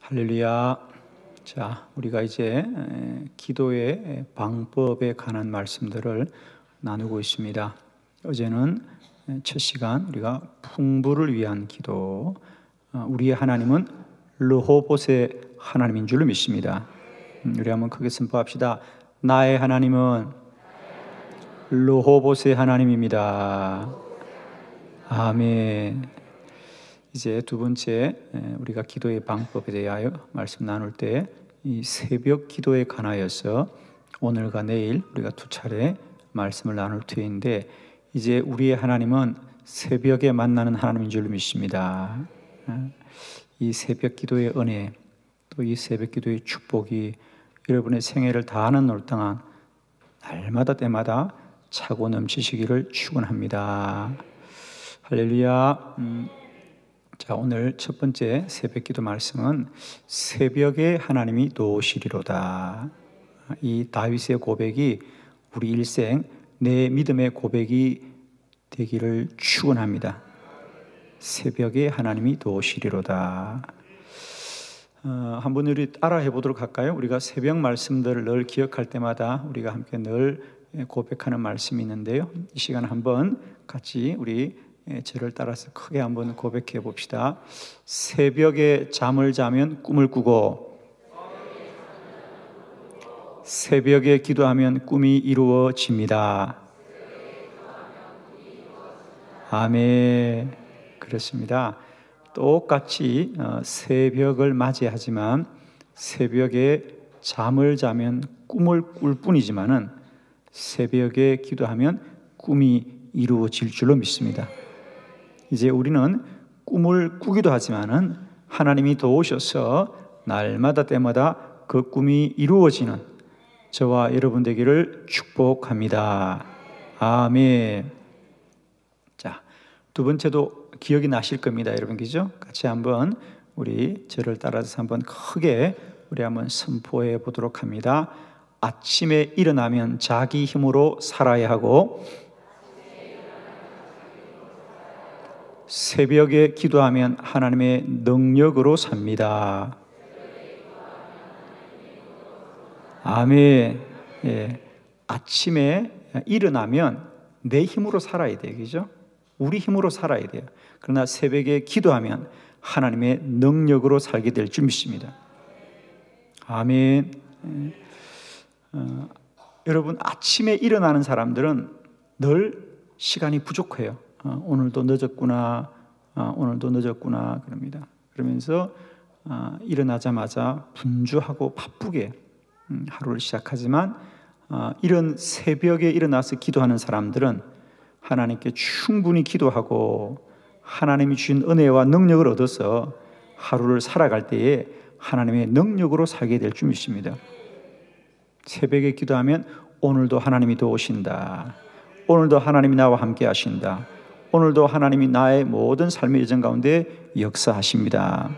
할렐루야. 자, 우리가 이제 기도의 방법에 관한 말씀들을 나누고 있습니다. 어제는 첫 시간 우리가 풍부를 위한 기도, 우리의 하나님은 르호봇의 하나님인 줄로 믿습니다. 우리 한번 크게 선포합시다. 나의 하나님은 르호봇의 하나님입니다. 아멘. 이제 두 번째, 우리가 기도의 방법에 대하여 말씀 나눌 때 이 새벽 기도에 관하여서 오늘과 내일 우리가 두 차례 말씀을 나눌 터인데, 이제 우리의 하나님은 새벽에 만나는 하나님인 줄 믿습니다. 이 새벽 기도의 은혜, 또 이 새벽 기도의 축복이 여러분의 생애를 다하는 올 동안 날마다 때마다 차고 넘치시기를 축원합니다. 할렐루야. 자, 오늘 첫 번째 새벽 기도 말씀은 새벽에 하나님이 도우시리로다. 이 다윗의 고백이 우리 일생 내 믿음의 고백이 되기를 축원합니다. 새벽에 하나님이 도우시리로다. 한번 우리 따라해 보도록 할까요? 우리가 새벽 말씀들을 늘 기억할 때마다 우리가 함께 늘 고백하는 말씀이 있는데요, 이 시간 한번 같이 우리 저를 따라서 크게 한번 고백해 봅시다. 새벽에 잠을 자면 꿈을 꾸고, 새벽에 기도하면 꿈이 이루어집니다. 아멘. 그렇습니다. 똑같이 새벽을 맞이하지만 새벽에 잠을 자면 꿈을 꿀 뿐이지만은 새벽에 기도하면 꿈이 이루어질 줄로 믿습니다. 이제 우리는 꿈을 꾸기도 하지만은 하나님이 도우셔서 날마다 때마다 그 꿈이 이루어지는 저와 여러분 되기를 축복합니다. 아멘. 자, 두 번째도 기억이 나실 겁니다, 여러분. 그죠? 같이 한번 우리 저를 따라서 한번 크게 우리 한번 선포해 보도록 합니다. 아침에 일어나면 자기 힘으로 살아야 하고, 새벽에 기도하면 하나님의 능력으로 삽니다. 아멘. 예. 아침에 일어나면 내 힘으로 살아야 돼요. 그죠? 우리 힘으로 살아야 돼요. 그러나 새벽에 기도하면 하나님의 능력으로 살게 될 줄 믿습니다. 아멘. 여러분, 아침에 일어나는 사람들은 늘 시간이 부족해요. 오늘도 늦었구나, 오늘도 늦었구나 그럽니다. 그러면서 일어나자마자 분주하고 바쁘게 하루를 시작하지만, 이런 새벽에 일어나서 기도하는 사람들은 하나님께 충분히 기도하고 하나님이 주신 은혜와 능력을 얻어서 하루를 살아갈 때에 하나님의 능력으로 살게 될 줄 믿습니다. 새벽에 기도하면 오늘도 하나님이 도우신다, 오늘도 하나님이 나와 함께 하신다, 오늘도 하나님이 나의 모든 삶의 여정 가운데 역사하십니다.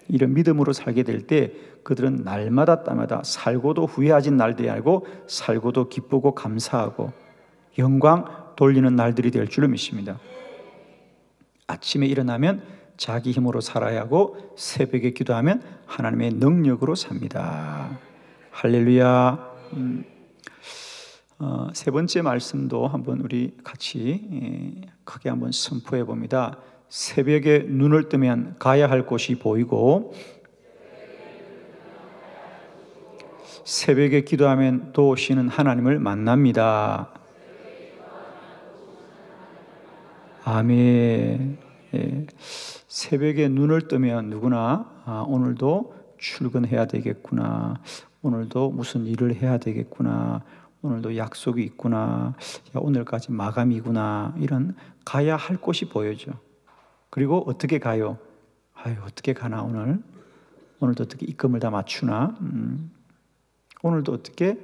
이런 믿음으로 살게 될 때 그들은 날마다 때마다 살고도 후회하진 날들이 아니고 살고도 기쁘고 감사하고 영광 돌리는 날들이 될 줄로 믿습니다. 아침에 일어나면 자기 힘으로 살아야 하고, 새벽에 기도하면 하나님의 능력으로 삽니다. 할렐루야. 세 번째 말씀도 한번 우리 같이 크게 한번 선포해 봅니다. 새벽에 눈을 뜨면 가야 할 곳이 보이고, 새벽에 기도하면 도우시는 하나님을 만납니다. 아멘. 예. 새벽에 눈을 뜨면 누구나 오늘도 출근해야 되겠구나, 오늘도 무슨 일을 해야 되겠구나, 오늘도 약속이 있구나, 오늘까지 마감이구나, 이런 가야 할 곳이 보여져. 그리고 어떻게 가요? 어떻게 가나, 오늘도 어떻게 입금을 다 맞추나, 오늘도 어떻게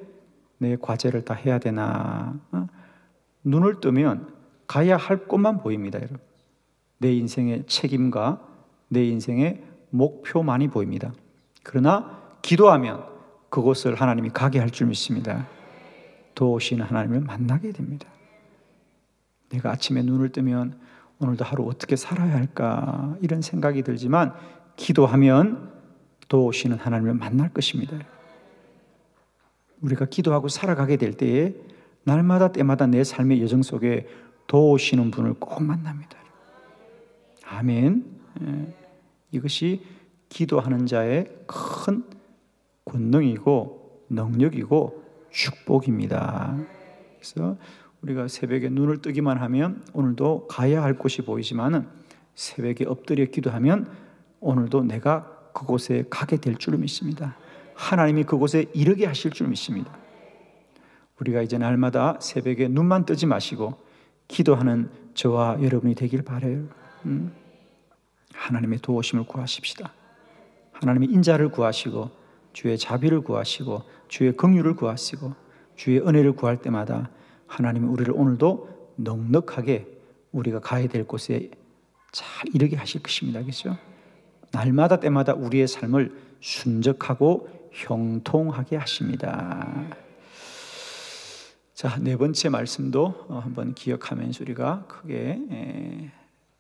내 과제를 다 해야 되나. 눈을 뜨면 가야 할 곳만 보입니다, 여러분. 내 인생의 책임과 내 인생의 목표만이 보입니다. 그러나 기도하면 그곳을 하나님이 가게 할 줄 믿습니다. 도우시는 하나님을 만나게 됩니다. 내가 아침에 눈을 뜨면 오늘도 하루 어떻게 살아야 할까, 이런 생각이 들지만 기도하면 도우시는 하나님을 만날 것입니다. 우리가 기도하고 살아가게 될 때에 날마다 때마다 내 삶의 여정 속에 도우시는 분을 꼭 만납니다. 아멘. 이것이 기도하는 자의 큰 권능이고 능력이고 축복입니다. 그래서 우리가 새벽에 눈을 뜨기만 하면 오늘도 가야 할 곳이 보이지만은 새벽에 엎드려 기도하면 오늘도 내가 그곳에 가게 될 줄 믿습니다. 하나님이 그곳에 이르게 하실 줄 믿습니다. 우리가 이제 날마다 새벽에 눈만 뜨지 마시고 기도하는 저와 여러분이 되길 바라요. 하나님의 도우심을 구하십시다. 하나님의 인자를 구하시고 주의 자비를 구하시고 주의 긍휼을 구하시고 주의 은혜를 구할 때마다 하나님이 우리를 오늘도 넉넉하게 우리가 가야 될 곳에 잘 이르게 하실 것입니다. 그렇죠? 날마다 때마다 우리의 삶을 순적하고 형통하게 하십니다. 자, 네 번째 말씀도 한번 기억하면서 우리가 크게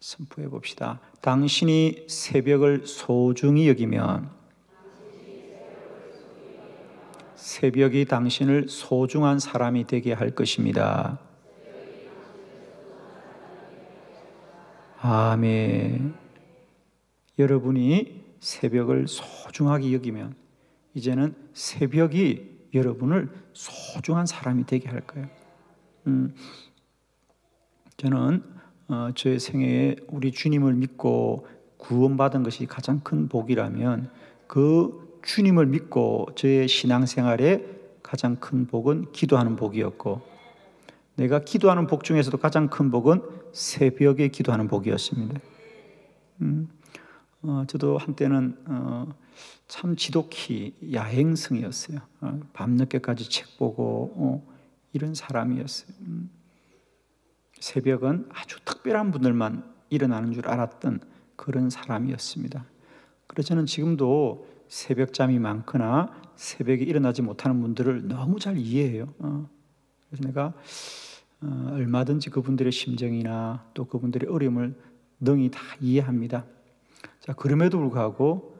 선포해 봅시다. 당신이 새벽을 소중히 여기면 새벽이 당신을 소중한 사람이 되게 할 것입니다. 아멘. 여러분이 새벽을 소중하게 여기면 이제는 새벽이 여러분을 소중한 사람이 되게 할 거예요. 저는 저의 생애에 우리 주님을 믿고 구원받은 것이 가장 큰 복이라면 그 주님을 믿고 저의 신앙생활에 가장 큰 복은 기도하는 복이었고, 내가 기도하는 복 중에서도 가장 큰 복은 새벽에 기도하는 복이었습니다. 저도 한때는 참 지독히 야행성이었어요. 밤늦게까지 책 보고 이런 사람이었어요. 새벽은 아주 특별한 분들만 일어나는 줄 알았던 그런 사람이었습니다. 그래서 저는 지금도 새벽잠이 많거나 새벽에 일어나지 못하는 분들을 너무 잘 이해해요. 그래서 내가 얼마든지 그분들의 심정이나 또 그분들의 어려움을 능히 다 이해합니다. 자, 그럼에도 불구하고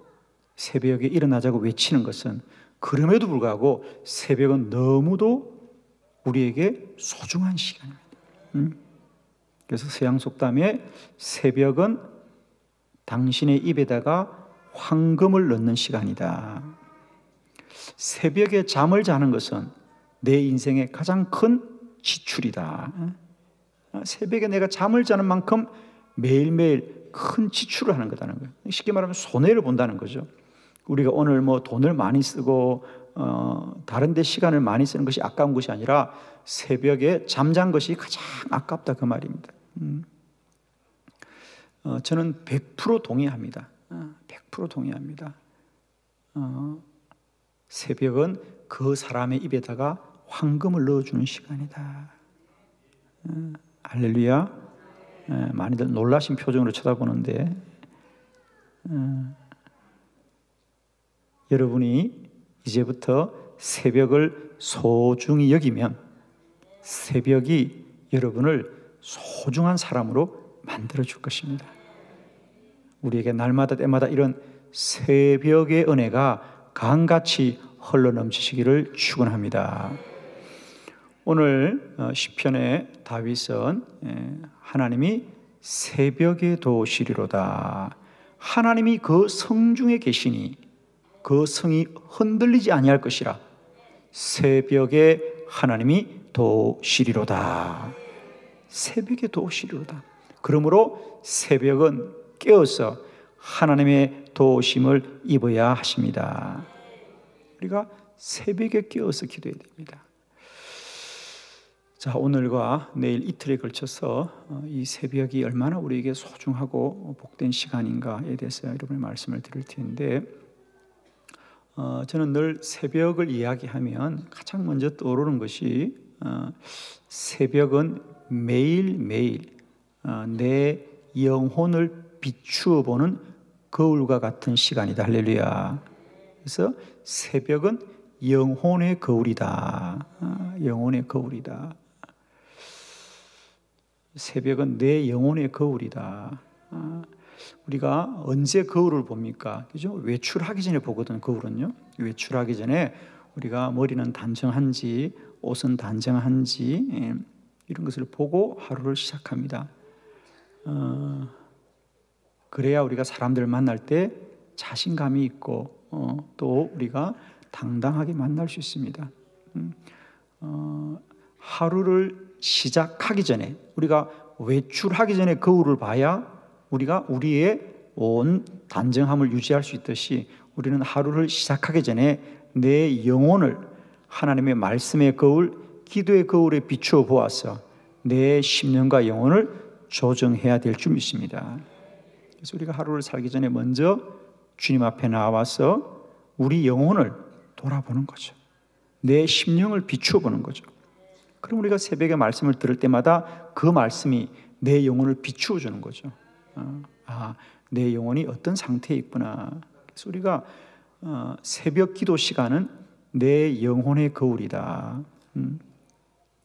새벽에 일어나자고 외치는 것은, 그럼에도 불구하고 새벽은 너무도 우리에게 소중한 시간입니다. 그래서 서양 속담에 새벽은 당신의 입에다가 황금을 넣는 시간이다. 새벽에 잠을 자는 것은 내 인생의 가장 큰 지출이다. 새벽에 내가 잠을 자는 만큼 매일매일 큰 지출을 하는 거다는 거예요. 쉽게 말하면 손해를 본다는 거죠. 우리가 오늘 뭐 돈을 많이 쓰고 다른 데 시간을 많이 쓰는 것이 아까운 것이 아니라 새벽에 잠잔 것이 가장 아깝다, 그 말입니다. 저는 100% 동의합니다. 100% 동의합니다. 새벽은 그 사람의 입에다가 황금을 넣어주는 시간이다. 할렐루야. 많이들 놀라신 표정으로 쳐다보는데, 여러분이 이제부터 새벽을 소중히 여기면 새벽이 여러분을 소중한 사람으로 만들어 줄 것입니다. 우리에게 날마다 때마다 이런 새벽의 은혜가 강같이 흘러넘치시기를 축원합니다. 오늘 시편의 다윗은 하나님이 새벽에 도우시리로다, 하나님이 그 성중에 계시니 그 성이 흔들리지 아니할 것이라, 새벽에 하나님이 도우시리로다. 새벽에 도우시리로다. 그러므로 새벽은 깨어서 하나님의 도우심을 입어야 하십니다. 우리가 새벽에 깨어서 기도해야 됩니다. 자, 오늘과 내일 이틀에 걸쳐서 이 새벽이 얼마나 우리에게 소중하고 복된 시간인가에 대해서 여러분의 말씀을 드릴 텐데, 저는 늘 새벽을 이야기하면 가장 먼저 떠오르는 것이 새벽은 매일매일 내 영혼을 비추어 보는 거울과 같은 시간이다. 할렐루야. 그래서 새벽은 영혼의 거울이다. 영혼의 거울이다. 새벽은 내 영혼의 거울이다. 우리가 언제 거울을 봅니까? 그죠? 외출하기 전에 보거든, 거울은요. 외출하기 전에 우리가 머리는 단정한지, 옷은 단정한지, 이런 것을 보고 하루를 시작합니다. 그래야 우리가 사람들을 만날 때 자신감이 있고, 또 우리가 당당하게 만날 수 있습니다. 하루를 시작하기 전에, 우리가 외출하기 전에 거울을 봐야 우리가 우리의 온 단정함을 유지할 수 있듯이, 우리는 하루를 시작하기 전에 내 영혼을 하나님의 말씀의 거울, 기도의 거울에 비추어 보아서 내 심령과 영혼을 조정해야 될 줄 믿습니다. 그래서 우리가 하루를 살기 전에 먼저 주님 앞에 나와서 우리 영혼을 돌아보는 거죠. 내 심령을 비추어 보는 거죠. 그럼 우리가 새벽에 말씀을 들을 때마다 그 말씀이 내 영혼을 비추어 주는 거죠. 내 영혼이 어떤 상태에 있구나. 그래서 우리가 새벽 기도 시간은 내 영혼의 거울이다.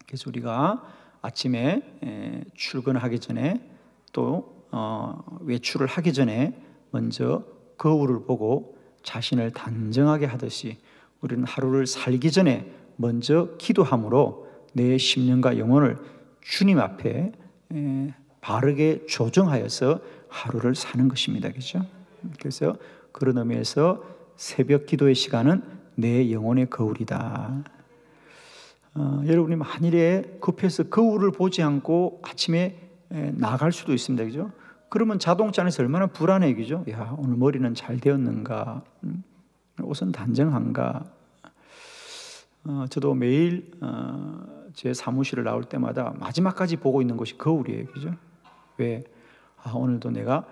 그래서 우리가 아침에 출근하기 전에 또 외출을 하기 전에 먼저 거울을 보고 자신을 단정하게 하듯이, 우리는 하루를 살기 전에 먼저 기도함으로 내 심령과 영혼을 주님 앞에 바르게 조정하여서 하루를 사는 것입니다. 그렇죠? 그래서 그런 의미에서 새벽 기도의 시간은 내 영혼의 거울이다. 여러분이 만일에 급해서 거울을 보지 않고 아침에 나갈 수도 있습니다. 그죠? 그러면 자동차 안에서 얼마나 불안해. 그죠? 야, 오늘 머리는 잘 되었는가? 옷은 단정한가? 저도 매일 제 사무실을 나올 때마다 마지막까지 보고 있는 것이 거울이에요. 그죠? 왜? 오늘도 내가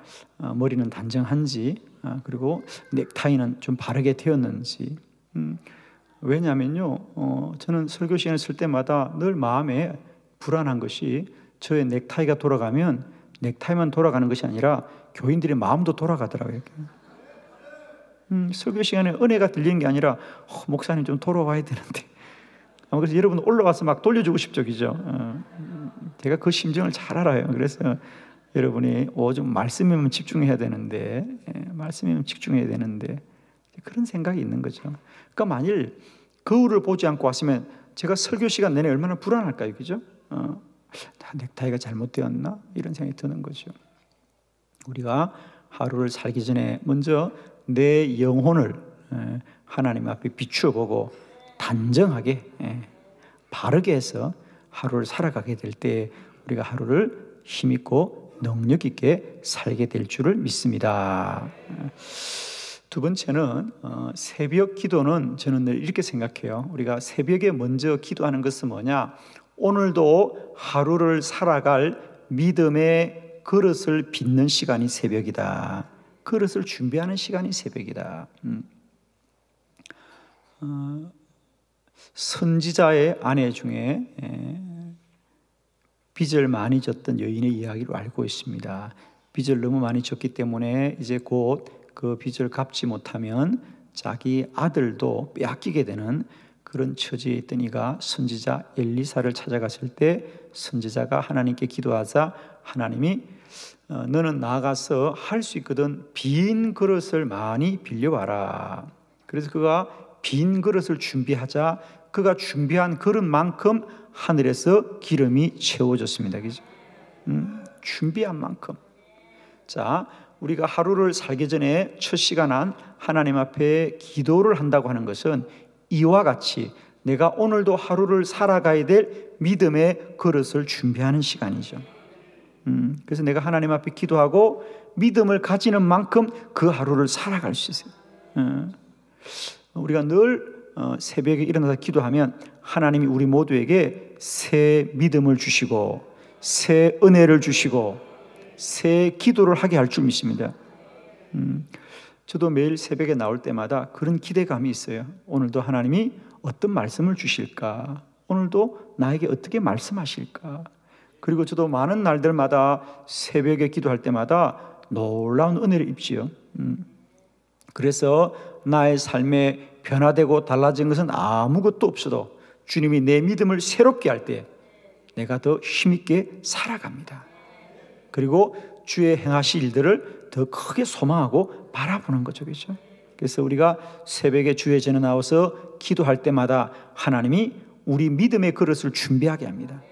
머리는 단정한지, 그리고 넥타이는 좀 바르게 되었는지. 왜냐하면요, 저는 설교 시간을 쓸 때마다 늘 마음에 불안한 것이, 저의 넥타이가 돌아가면 넥타이만 돌아가는 것이 아니라 교인들의 마음도 돌아가더라고요. 설교 시간에 은혜가 들리는 게 아니라 목사님 좀 돌아와야 되는데, 그래서 여러분 올라가서 막 돌려주고 싶죠. 그죠? 제가 그 심정을 잘 알아요. 그래서 여러분이 좀 말씀에만 집중해야 되는데, 말씀에만 집중해야 되는데, 그런 생각이 있는 거죠. 그러니까 만일 거울을 보지 않고 왔으면 제가 설교 시간 내내 얼마나 불안할까요? 그죠? 넥타이가 잘못되었나? 이런 생각이 드는 거죠. 우리가 하루를 살기 전에 먼저 내 영혼을 하나님 앞에 비추어 보고 단정하게, 바르게 해서 하루를 살아가게 될 때 우리가 하루를 힘있고 능력 있게 살게 될 줄을 믿습니다. 두 번째는 새벽 기도는 저는 늘 이렇게 생각해요. 우리가 새벽에 먼저 기도하는 것은 뭐냐? 오늘도 하루를 살아갈 믿음의 그릇을 빚는 시간이 새벽이다. 그릇을 준비하는 시간이 새벽이다. 선지자의 아내 중에 빚을 많이 졌던 여인의 이야기로 알고 있습니다. 빚을 너무 많이 졌기 때문에 이제 곧 그 빚을 갚지 못하면 자기 아들도 빼앗기게 되는 그런 처지에 있던 이가 선지자 엘리사를 찾아갔을 때, 선지자가 하나님께 기도하자 하나님이 너는 나가서 할 수 있거든 빈 그릇을 많이 빌려와라. 그래서 그가 빈 그릇을 준비하자 그가 준비한 그릇만큼 하늘에서 기름이 채워졌습니다. 그죠? 준비한 만큼. 자, 우리가 하루를 살기 전에 첫 시간 한 하나님 앞에 기도를 한다고 하는 것은 이와 같이 내가 오늘도 하루를 살아가야 될 믿음의 그릇을 준비하는 시간이죠. 그래서 내가 하나님 앞에 기도하고 믿음을 가지는 만큼 그 하루를 살아갈 수 있어요. 우리가 늘 새벽에 일어나서 기도하면 하나님이 우리 모두에게 새 믿음을 주시고 새 은혜를 주시고 새 기도를 하게 할 줄 믿습니다. 저도 매일 새벽에 나올 때마다 그런 기대감이 있어요. 오늘도 하나님이 어떤 말씀을 주실까? 오늘도 나에게 어떻게 말씀하실까? 그리고 저도 많은 날들마다 새벽에 기도할 때마다 놀라운 은혜를 입지요. 그래서 나의 삶에 변화되고 달라진 것은 아무것도 없어도 주님이 내 믿음을 새롭게 할 때 내가 더 힘있게 살아갑니다. 그리고 주의 행하실 일들을 더 크게 소망하고 바라보는 거죠. 그렇죠? 그래서 우리가 새벽에 주의 전에 나와서 기도할 때마다 하나님이 우리 믿음의 그릇을 준비하게 합니다.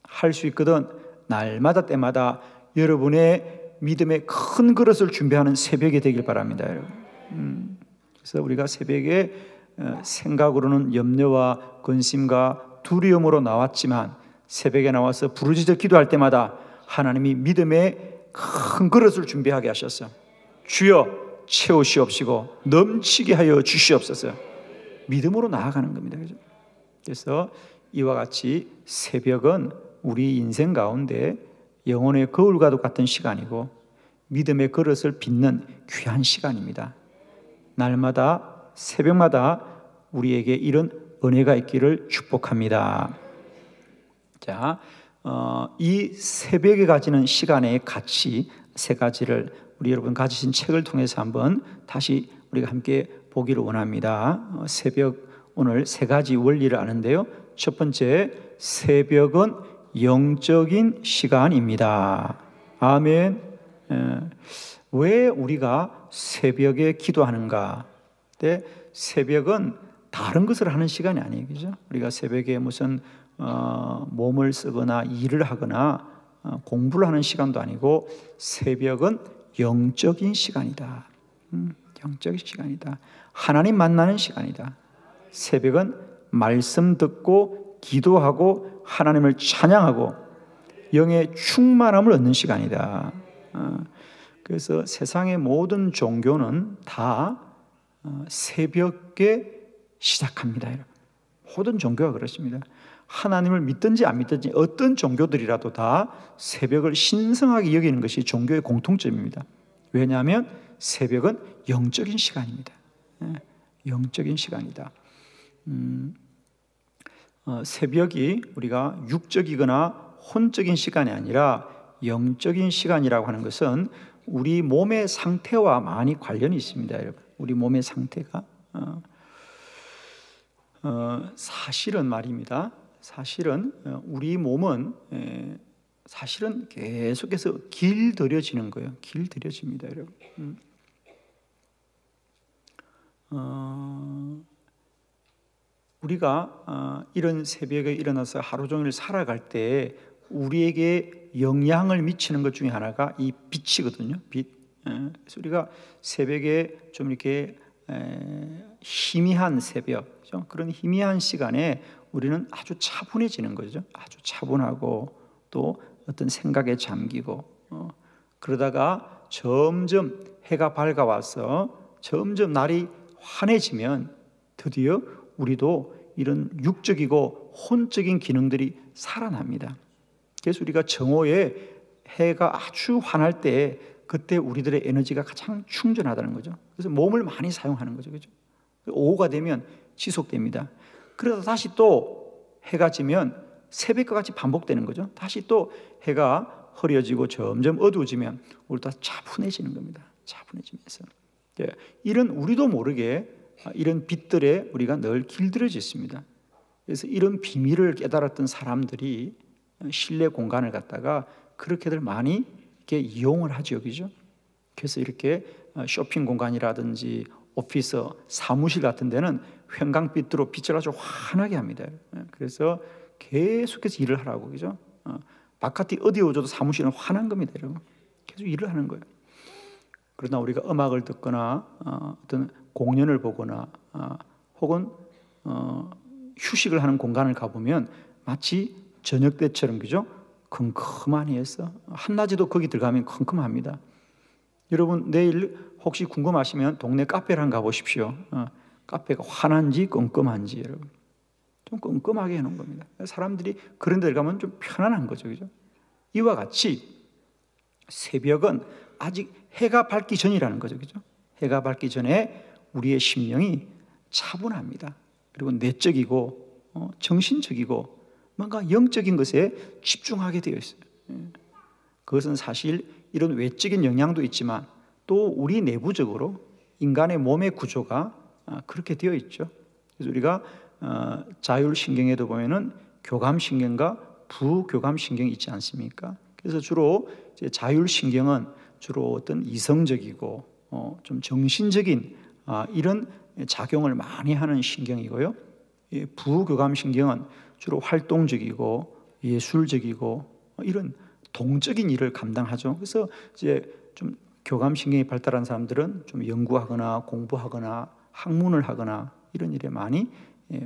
할 수 있거든 날마다 때마다 여러분의 믿음의 큰 그릇을 준비하는 새벽이 되길 바랍니다. 여러분. 그래서 우리가 새벽에 생각으로는 염려와 근심과 두려움으로 나왔지만 새벽에 나와서 부르짖어 기도할 때마다 하나님이 믿음의 큰 그릇을 준비하게 하셨어요. 주여 채우시옵시고 넘치게 하여 주시옵소서. 믿음으로 나아가는 겁니다. 그래서 이와 같이 새벽은 우리 인생 가운데 영혼의 거울과도 같은 시간이고 믿음의 그릇을 빚는 귀한 시간입니다. 날마다 새벽마다 우리에게 이런 은혜가 있기를 축복합니다. 자, 이 새벽에 가지는 시간의 가치 세 가지를 우리 여러분 가지신 책을 통해서 한번 다시 우리가 함께 보기를 원합니다. 새벽 오늘 세 가지 원리를 아는데요. 첫 번째, 새벽은 영적인 시간입니다. 아멘. 왜 우리가 새벽에 기도하는가? 근데 새벽은 다른 것을 하는 시간이 아니에요. 그죠? 우리가 새벽에 무슨 몸을 쓰거나 일을 하거나 공부를 하는 시간도 아니고 새벽은 영적인 시간이다. 영적인 시간이다. 하나님 만나는 시간이다. 새벽은 말씀 듣고 기도하고 하나님을 찬양하고 영의 충만함을 얻는 시간이다. 그래서 세상의 모든 종교는 다 새벽에 시작합니다. 모든 종교가 그렇습니다. 하나님을 믿든지 안 믿든지 어떤 종교들이라도 다 새벽을 신성하게 여기는 것이 종교의 공통점입니다. 왜냐하면 새벽은 영적인 시간입니다. 영적인 시간이다. 새벽이 우리가 육적이거나 혼적인 시간이 아니라 영적인 시간이라고 하는 것은 우리 몸의 상태와 많이 관련이 있습니다. 여러분. 우리 몸의 상태가 사실은 말입니다. 사실은 우리 몸은 사실은 계속해서 길들여지는 거예요. 길들여집니다, 여러분. 우리가 이런 새벽에 일어나서 하루 종일 살아갈 때 우리에게 영향을 미치는 것 중에 하나가 이 빛이거든요. 빛. 그래서 우리가 새벽에 좀 이렇게 희미한 새벽, 그런 희미한 시간에 우리는 아주 차분해지는 거죠. 아주 차분하고 또 어떤 생각에 잠기고 그러다가 점점 해가 밝아와서 점점 날이 환해지면 드디어 우리도 이런 육적이고 혼적인 기능들이 살아납니다. 그래서 우리가 정오에 해가 아주 환할 때 그때 우리들의 에너지가 가장 충전하다는 거죠. 그래서 몸을 많이 사용하는 거죠. 그죠? 오후가 되면 지속됩니다. 그러다 다시 또 해가 지면 새벽과 같이 반복되는 거죠. 다시 또 해가 흐려지고 점점 어두워지면 우리도 차분해지는 겁니다. 차분해지면서 이런 우리도 모르게 이런 빛들에 우리가 늘 길들여져 있습니다. 그래서 이런 비밀을 깨달았던 사람들이 실내 공간을 갖다가 그렇게들 많이 이렇게 이용을 하죠, 그죠? 그래서 이렇게 쇼핑 공간이라든지 오피스, 사무실 같은 데는 형광빛으로 빛을 아주 환하게 합니다. 그래서 계속해서 일을 하라고, 그죠? 바깥이 어두워져도 사무실은 환한 겁니다, 여러분. 계속 일을 하는 거예요. 그러나 우리가 음악을 듣거나 어떤 공연을 보거나 혹은 휴식을 하는 공간을 가보면 마치 저녁 때처럼, 그죠? 컴컴하니 해서 한낮에도 거기 들어가면 컴컴합니다. 여러분 내일 혹시 궁금하시면 동네 카페를 한번 가보십시오. 카페가 환한지 껌껌한지 여러분 좀 껌껌하게 해놓은 겁니다. 사람들이 그런 데 가면 좀 편안한 거죠, 그죠? 이와 같이 새벽은 아직 해가 밝기 전이라는 거죠, 그죠? 해가 밝기 전에 우리의 심령이 차분합니다. 그리고 내적이고 정신적이고 뭔가 영적인 것에 집중하게 되어 있어요. 그것은 사실 이런 외적인 영향도 있지만 또 우리 내부적으로 인간의 몸의 구조가 그렇게 되어 있죠. 그래서 우리가 자율신경에도 보면은 교감신경과 부교감신경이 있지 않습니까? 그래서 주로 이제 자율신경은 주로 어떤 이성적이고 좀 정신적인 이런 작용을 많이 하는 신경이고요. 부교감신경은 주로 활동적이고 예술적이고 이런 동적인 일을 감당하죠. 그래서 이제 좀 교감신경이 발달한 사람들은 좀 연구하거나 공부하거나 학문을 하거나 이런 일에 많이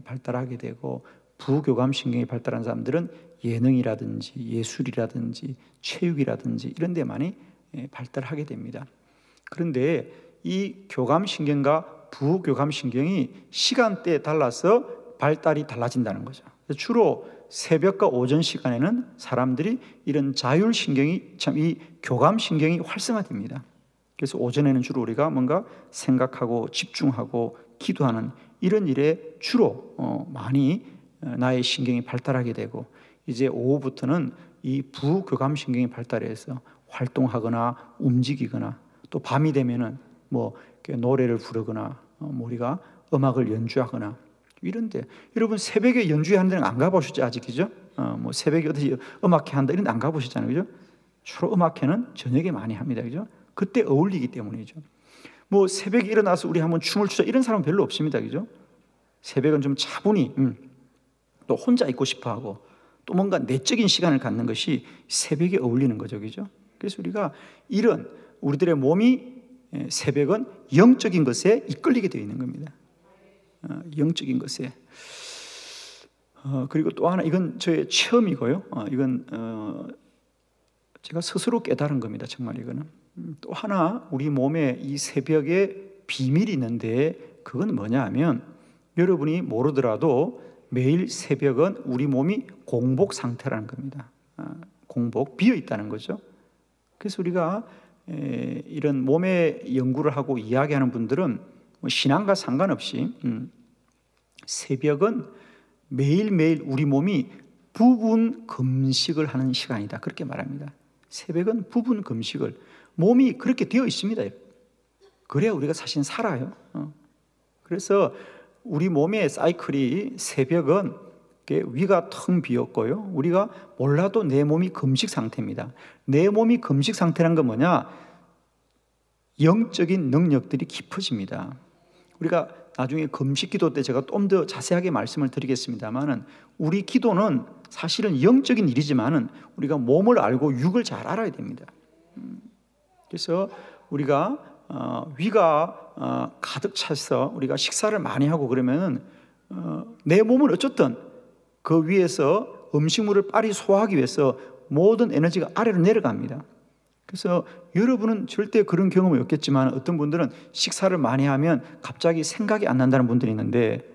발달하게 되고, 부교감신경이 발달한 사람들은 예능이라든지 예술이라든지 체육이라든지 이런 데 많이 발달하게 됩니다. 그런데 이 교감신경과 부교감신경이 시간대에 달라서 발달이 달라진다는 거죠. 주로 새벽과 오전 시간에는 사람들이 이런 자율신경이 이 교감신경이 활성화됩니다. 그래서 오전에는 주로 우리가 뭔가 생각하고 집중하고 기도하는 이런 일에 주로 많이 나의 신경이 발달하게 되고, 이제 오후부터는 이 부교감신경이 발달해서 활동하거나 움직이거나, 또 밤이 되면은 뭐 노래를 부르거나 우리가 음악을 연주하거나 이런데, 여러분 새벽에 연주하는 데는 안 가보셨죠 아직, 그죠? 뭐 새벽에 어디 음악회 한다 이런 데 안 가보셨잖아요, 그죠? 주로 음악회는 저녁에 많이 합니다, 그죠? 그때 어울리기 때문이죠. 뭐 새벽에 일어나서 우리 한번 춤을 추자 이런 사람은 별로 없습니다, 그죠? 새벽은 좀 차분히 또 혼자 있고 싶어하고 또 뭔가 내적인 시간을 갖는 것이 새벽에 어울리는 거죠, 그죠? 그래서 우리가 이런 우리들의 몸이 새벽은 영적인 것에 이끌리게 되어 있는 겁니다. 영적인 것에. 그리고 또 하나, 이건 저의 체험이고요. 이건 제가 스스로 깨달은 겁니다. 정말 이거는. 또 하나 우리 몸에 이 새벽에 비밀이 있는데, 그건 뭐냐 하면, 여러분이 모르더라도 매일 새벽은 우리 몸이 공복 상태라는 겁니다. 공복, 비어 있다는 거죠. 그래서 우리가 이런 몸의 연구를 하고 이야기하는 분들은 뭐 신앙과 상관없이 새벽은 매일매일 우리 몸이 부분 금식을 하는 시간이다, 그렇게 말합니다. 새벽은 부분 금식을, 몸이 그렇게 되어 있습니다. 그래야 우리가 사실 살아요. 그래서 우리 몸의 사이클이, 새벽은 위가 텅 비었고요, 우리가 몰라도 내 몸이 금식 상태입니다. 내 몸이 금식 상태란 건 뭐냐? 영적인 능력들이 깊어집니다. 우리가 나중에 금식 기도 때 제가 좀 더 자세하게 말씀을 드리겠습니다만은, 우리 기도는 사실은 영적인 일이지만은 우리가 몸을 알고 육을 잘 알아야 됩니다. 그래서 우리가 위가 가득 차서 우리가 식사를 많이 하고 그러면은 내 몸은 어쨌든 그 위에서 음식물을 빨리 소화하기 위해서 모든 에너지가 아래로 내려갑니다. 그래서 여러분은 절대 그런 경험이 없겠지만, 어떤 분들은 식사를 많이 하면 갑자기 생각이 안 난다는 분들이 있는데,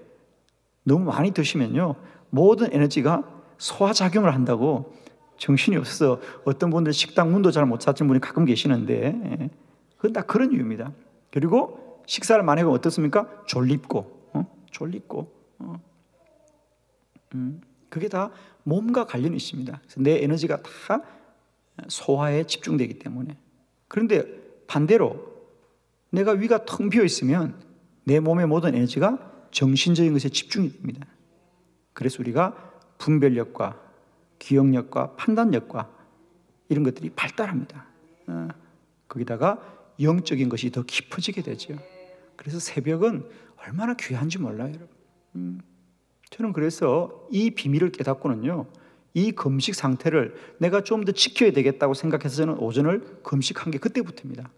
너무 많이 드시면요 모든 에너지가 소화작용을 한다고 정신이 없어서 어떤 분들 식당 문도 잘 못 찾는 분이 가끔 계시는데, 그건 다 그런 이유입니다. 그리고 식사를 많이 하면 어떻습니까? 졸립고 그게 다 몸과 관련이 있습니다. 그래서 내 에너지가 다 소화에 집중되기 때문에. 그런데 반대로 내가 위가 텅 비어 있으면 내 몸의 모든 에너지가 정신적인 것에 집중이 됩니다. 그래서 우리가 분별력과 기억력과 판단력과 이런 것들이 발달합니다. 거기다가 영적인 것이 더 깊어지게 되죠. 그래서 새벽은 얼마나 귀한지 몰라요, 여러분. 저는 그래서 이 비밀을 깨닫고는요, 이 금식 상태를 내가 좀 더 지켜야 되겠다고 생각해서 저는 오전을 금식한 게 그때부터입니다.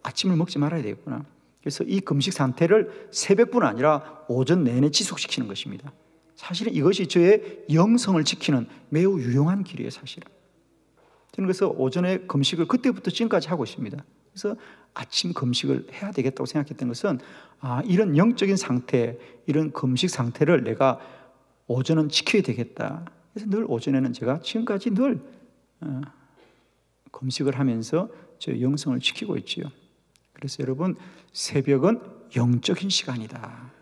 아침을 먹지 말아야 되겠구나. 그래서 이 금식 상태를 새벽뿐 아니라 오전 내내 지속시키는 것입니다. 사실은 이것이 저의 영성을 지키는 매우 유용한 길이에요, 사실은. 저는 그래서 오전에 금식을 그때부터 지금까지 하고 있습니다. 그래서 아침 금식을 해야 되겠다고 생각했던 것은, 이런 영적인 상태, 이런 금식 상태를 내가 오전은 지켜야 되겠다. 그래서 늘 오전에는 제가 지금까지 늘 금식을 하면서 저 영성을 지키고 있지요. 그래서 여러분, 새벽은 영적인 시간이다.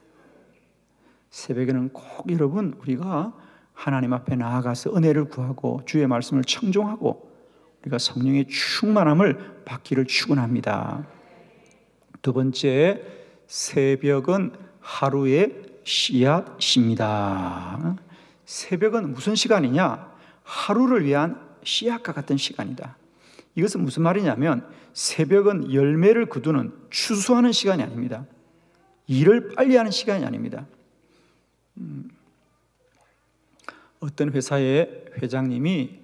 새벽에는 꼭 여러분, 우리가 하나님 앞에 나아가서 은혜를 구하고 주의 말씀을 청종하고 우리가 성령의 충만함을 받기를 축원합니다. 두 번째, 새벽은 하루의 씨앗입니다. 새벽은 무슨 시간이냐? 하루를 위한 씨앗과 같은 시간이다. 이것은 무슨 말이냐면 새벽은 열매를 거두는 추수하는 시간이 아닙니다. 일을 빨리 하는 시간이 아닙니다. 어떤 회사의 회장님이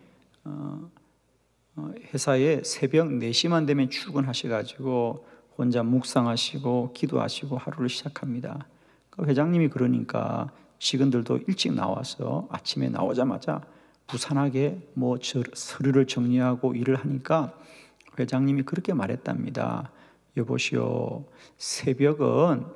회사에 새벽 4시만 되면 출근하셔가지고 혼자 묵상하시고 기도하시고 하루를 시작합니다. 그 회장님이 그러니까 직원들도 일찍 나와서 아침에 나오자마자 부산하게 서류를 정리하고 일을 하니까 회장님이 그렇게 말했답니다. 여보시오, 새벽은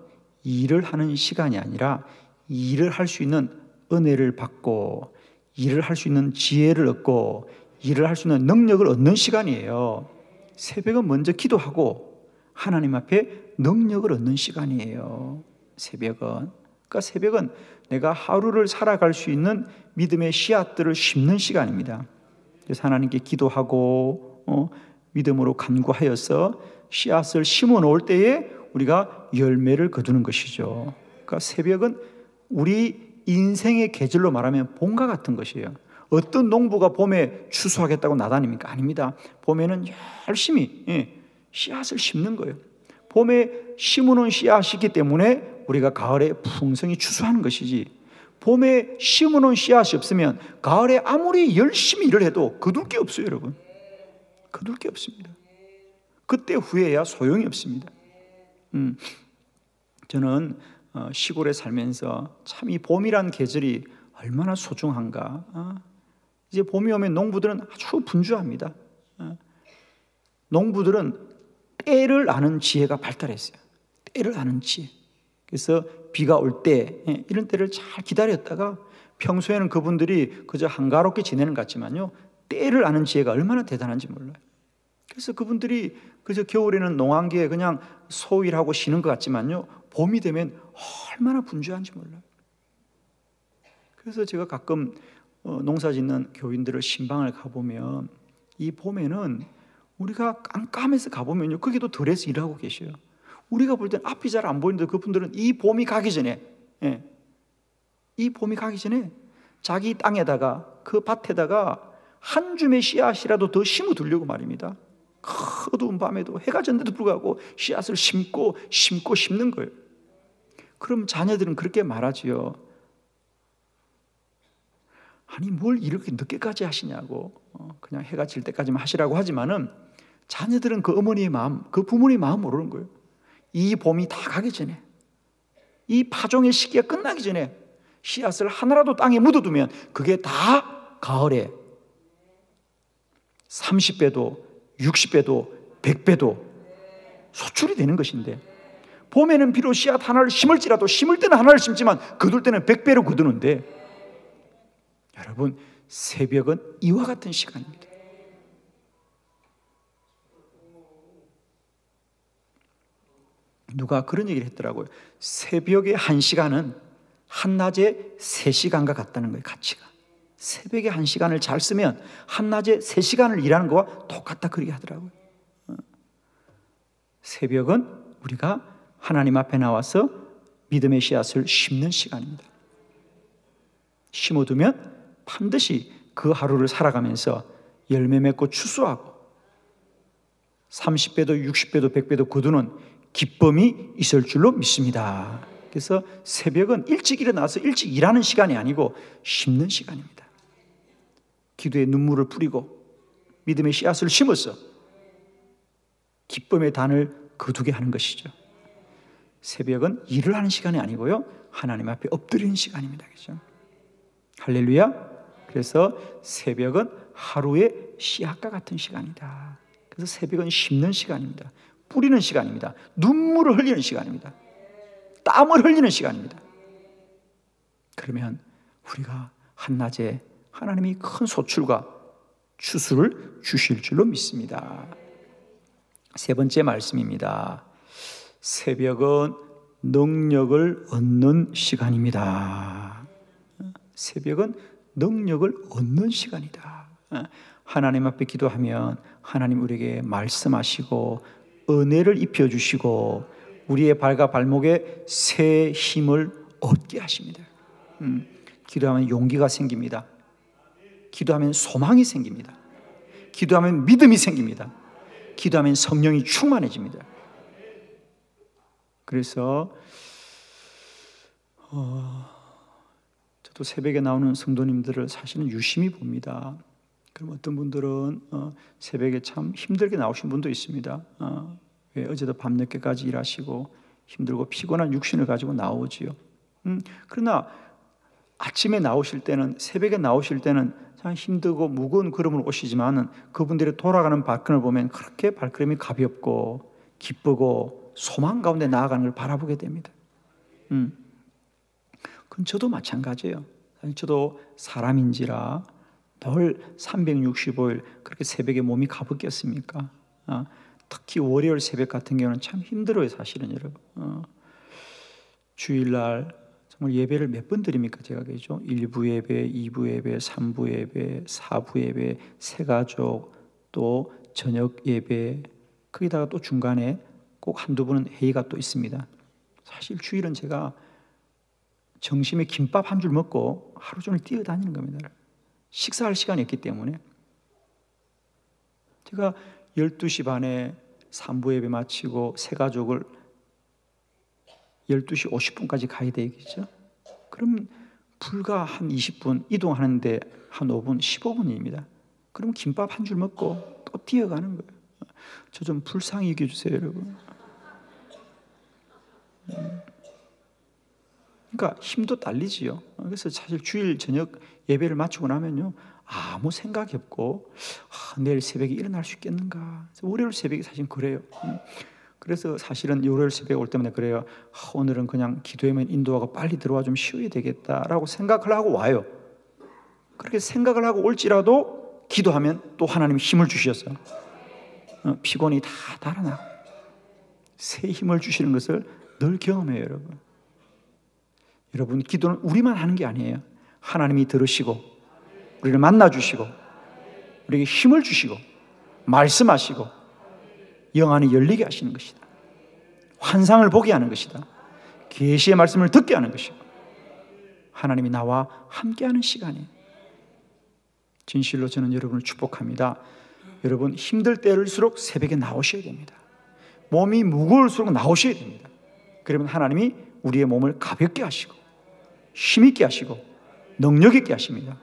일을 하는 시간이 아니라 일을 할 수 있는 은혜를 받고 일을 할 수 있는 지혜를 얻고 일을 할 수 있는 능력을 얻는 시간이에요. 새벽은 먼저 기도하고 하나님 앞에 능력을 얻는 시간이에요. 새벽은. 그러니까 새벽은 내가 하루를 살아갈 수 있는 믿음의 씨앗들을 심는 시간입니다. 그래서 하나님께 기도하고 믿음으로 간구하여서 씨앗을 심어 놓을 때에 우리가 열매를 거두는 것이죠. 그러니까 새벽은 우리 인생의 계절로 말하면 봄과 같은 것이에요. 어떤 농부가 봄에 추수하겠다고 나다닙니까? 아닙니다. 봄에는 열심히 씨앗을 심는 거예요. 봄에 심어놓은 씨앗이기 때문에 우리가 가을에 풍성히 추수하는 것이지, 봄에 심어놓은 씨앗이 없으면 가을에 아무리 열심히 일을 해도 거둘 게 없어요. 여러분, 거둘 게 없습니다. 그때 후회야 소용이 없습니다. 저는 시골에 살면서 참 이 봄이란 계절이 얼마나 소중한가. 이제 봄이 오면 농부들은 아주 분주합니다. 농부들은 때를 아는 지혜가 발달했어요. 때를 아는 지혜. 그래서 비가 올 때 이런 때를 잘 기다렸다가 평소에는 그분들이 그저 한가롭게 지내는 것 같지만요, 때를 아는 지혜가 얼마나 대단한지 몰라요. 그래서 그분들이 그저 겨울에는 농한기에 그냥 소일하고 쉬는 것 같지만요, 봄이 되면 얼마나 분주한지 몰라요. 그래서 제가 가끔 농사 짓는 교인들을 신방을 가보면 이 봄에는 우리가 깜깜해서 가보면요, 거기도 덜해서 일하고 계셔요. 우리가 볼 때는 앞이 잘 안 보이는데 그분들은 이 봄이 가기 전에 자기 땅에다가 그 밭에다가 한 줌의 씨앗이라도 더 심어두려고 말입니다. 어두운 밤에도 해가 졌는데도 불구하고 씨앗을 심고 심는 거예요. 그럼 자녀들은 그렇게 말하지요. 아니 뭘 이렇게 늦게까지 하시냐고, 그냥 해가 질 때까지만 하시라고 하지만은 자녀들은 그 어머니의 마음, 그 부모님의 마음 모르는 거예요. 이 봄이 다 가기 전에, 이 파종의 시기가 끝나기 전에 씨앗을 하나라도 땅에 묻어두면 그게 다 가을에 30배도 60배도 100배도 소출이 되는 것인데, 봄에는 비록 씨앗 하나를 심을지라도 심을 때는 하나를 심지만 거둘 때는 100배로 거두는데, 여러분 새벽은 이와 같은 시간입니다. 누가 그런 얘기를 했더라고요. 새벽의 1시간은 한낮의 3시간과 같다는 거예요. 가치가. 새벽에 1시간을 잘 쓰면 한낮에 3시간을 일하는 거와 똑같다, 그렇게 하더라고요. 새벽은 우리가 하나님 앞에 나와서 믿음의 씨앗을 심는 시간입니다. 심어두면 반드시 그 하루를 살아가면서 열매 맺고 추수하고 30배도 60배도 100배도 거두는 기쁨이 있을 줄로 믿습니다. 그래서 새벽은 일찍 일어나서 일찍 일하는 시간이 아니고 심는 시간입니다. 기도에 눈물을 뿌리고 믿음의 씨앗을 심어서 기쁨의 단을 거두게 하는 것이죠. 새벽은 일을 하는 시간이 아니고요, 하나님 앞에 엎드리는 시간입니다. 그렇죠? 할렐루야. 그래서 새벽은 하루의 씨앗과 같은 시간이다. 그래서 새벽은 심는 시간입니다. 뿌리는 시간입니다. 눈물을 흘리는 시간입니다. 땀을 흘리는 시간입니다. 그러면 우리가 한낮에 하나님이 큰 소출과 추수를 주실 줄로 믿습니다. 세 번째 말씀입니다. 새벽은 능력을 얻는 시간입니다. 새벽은 능력을 얻는 시간이다. 하나님 앞에 기도하면 하나님 우리에게 말씀하시고 은혜를 입혀주시고 우리의 발과 발목에 새 힘을 얻게 하십니다. 기도하면 용기가 생깁니다. 기도하면 소망이 생깁니다. 기도하면 믿음이 생깁니다. 기도하면 성령이 충만해집니다. 그래서 저도 새벽에 나오는 성도님들을 사실은 유심히 봅니다. 그럼 어떤 분들은 새벽에 참 힘들게 나오신 분도 있습니다. 왜 어제도 밤늦게까지 일하시고 힘들고 피곤한 육신을 가지고 나오지요. 그러나 아침에 나오실 때는, 새벽에 나오실 때는 참 힘들고 무거운 걸음으로 오시지만은 그분들이 돌아가는 발걸음을 보면 그렇게 발걸음이 가볍고 기쁘고 소망 가운데 나아가는 걸 바라보게 됩니다. 그건 저도 마찬가지예요. 저도 사람인지라 늘 365일 그렇게 새벽에 몸이 가볍겠습니까? 특히 월요일 새벽 같은 경우는 참 힘들어요, 사실은 여러분. 주일날 정말 예배를 몇 번 드립니까? 제가 그죠? 1부 예배, 2부 예배, 3부 예배, 4부 예배, 새가족, 또 저녁 예배, 거기다가 또 중간에 꼭 한두 번은 회의가 또 있습니다. 사실 주일은 제가 점심에 김밥 한 줄 먹고 하루 종일 뛰어다니는 겁니다. 식사할 시간이 없기 때문에. 제가 12시 반에 3부 예배 마치고 새가족을 12시 50분까지 가야 되겠죠. 그럼 불과 한 20분 이동하는데 한 5분, 15분입니다. 그럼 김밥 한 줄 먹고 또 뛰어가는 거예요. 저 좀 불쌍히 여겨주세요, 여러분. 그러니까 힘도 딸리지요. 그래서 사실 주일 저녁 예배를 마치고 나면요, 아무 생각이 없고 내일 새벽에 일어날 수 있겠는가. 월요일 새벽에 사실 그래요. 그래서 사실은 월요일 새벽에 올 때마다 그래요. 오늘은 그냥 기도회만 인도하고 빨리 들어와 좀 쉬어야 되겠다라고 생각을 하고 와요. 그렇게 생각을 하고 올지라도 기도하면 또 하나님이 힘을 주셨어요. 피곤이 다 달아나. 새 힘을 주시는 것을 늘 경험해요, 여러분. 여러분, 기도는 우리만 하는 게 아니에요. 하나님이 들으시고 우리를 만나주시고 우리에게 힘을 주시고 말씀하시고 영안이 열리게 하시는 것이다. 환상을 보게 하는 것이다. 계시의 말씀을 듣게 하는 것이고 하나님이 나와 함께하는 시간이에요. 진실로 저는 여러분을 축복합니다. 여러분, 힘들 때일수록 새벽에 나오셔야 됩니다. 몸이 무거울수록 나오셔야 됩니다. 그러면 하나님이 우리의 몸을 가볍게 하시고 힘있게 하시고 능력 있게 하십니다.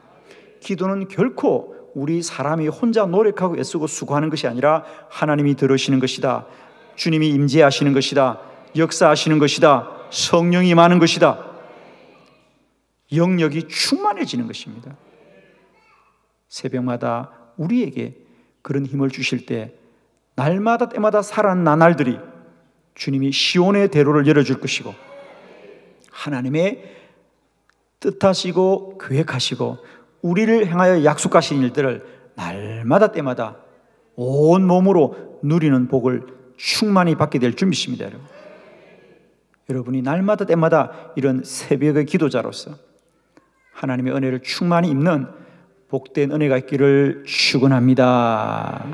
기도는 결코 우리 사람이 혼자 노력하고 애쓰고 수고하는 것이 아니라 하나님이 들으시는 것이다. 주님이 임재하시는 것이다. 역사하시는 것이다. 성령이 임하는 것이다. 영역이 충만해지는 것입니다. 새벽마다 우리에게 그런 힘을 주실 때 날마다 때마다 살아난 나날들이 주님이 시온의 대로를 열어줄 것이고 하나님의 뜻하시고 계획하시고 우리를 향하여 약속하신 일들을 날마다 때마다 온 몸으로 누리는 복을 충만히 받게 될 준비십니다. 여러분이 날마다 때마다 이런 새벽의 기도자로서 하나님의 은혜를 충만히 입는 복된 은혜가 있기를 축원합니다.